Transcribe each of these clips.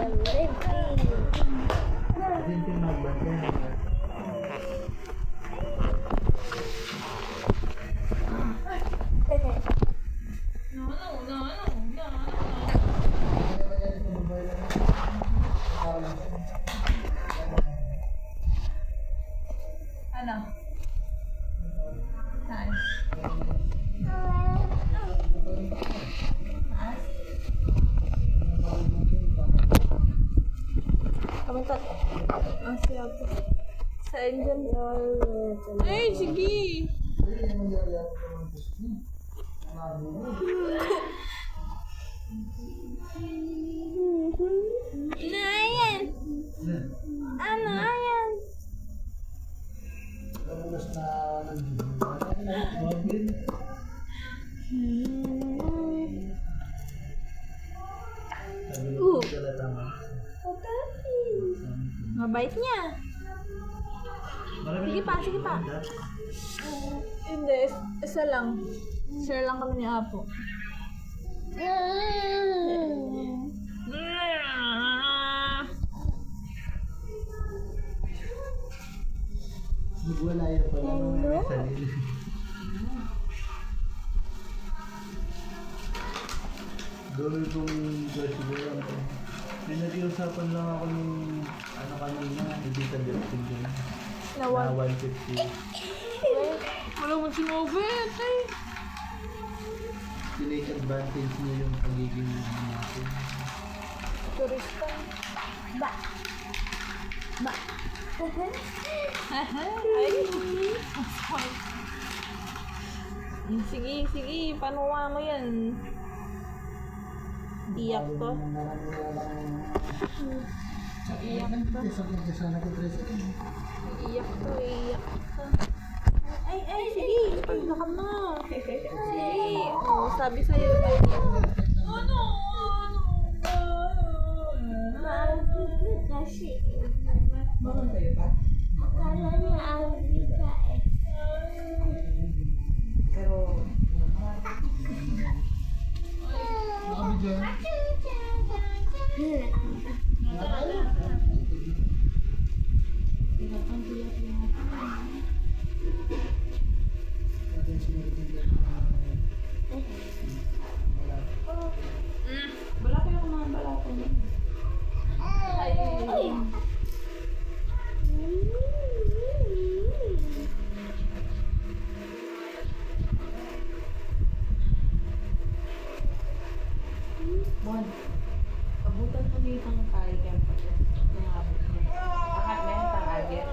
Ano? Nice. Kamuntot. Ang siyab. Sa engine. Ay, sige! Ano yan? Ano yan? Mabait niya. Sige pa, sige pa. Hindi, isa lang. Share lang kami ni Apo. Nagwalaya pa lang ng sarili. Gawin kong siguro. May nag-iusapan lang ako ng ano kanina, hindi sa directing din. Na 150. Wala mo sinubit eh. Tinake advantage niya yung pagiging natin. Turista. Ba. Ay. Sige, sige. Panuwa mo yan. Iyak to. Iyak to. Iyak to, iyak to. Ay, sige. Paglakad na. Sige. Oh, sabi sa'yo. Ano? Kasi, Bakit kayo ba? akala niya Alvi ka eh. Pero, nakabidyan. Bala kayo kumahan bala ko. Ay. Bon, abutan ko dito ng kaya kaya pa ito. Nangabot niya. Bakit na yung tangagit?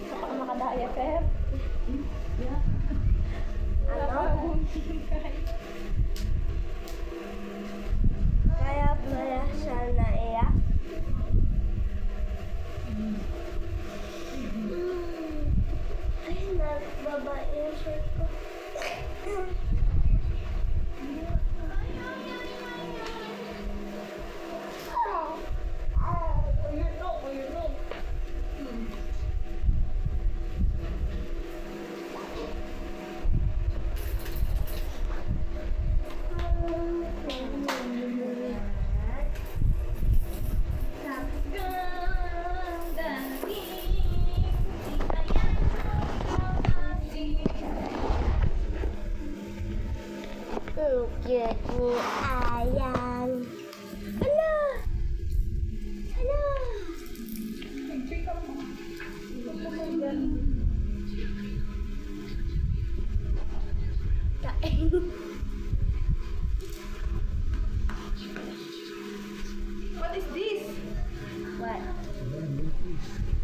Saka ka makadaya, Pep. Kaya pala siya naiyak. Ay, nagbaba yung shirt ko. Cute ni Ayan. Hala! Hala! Kain.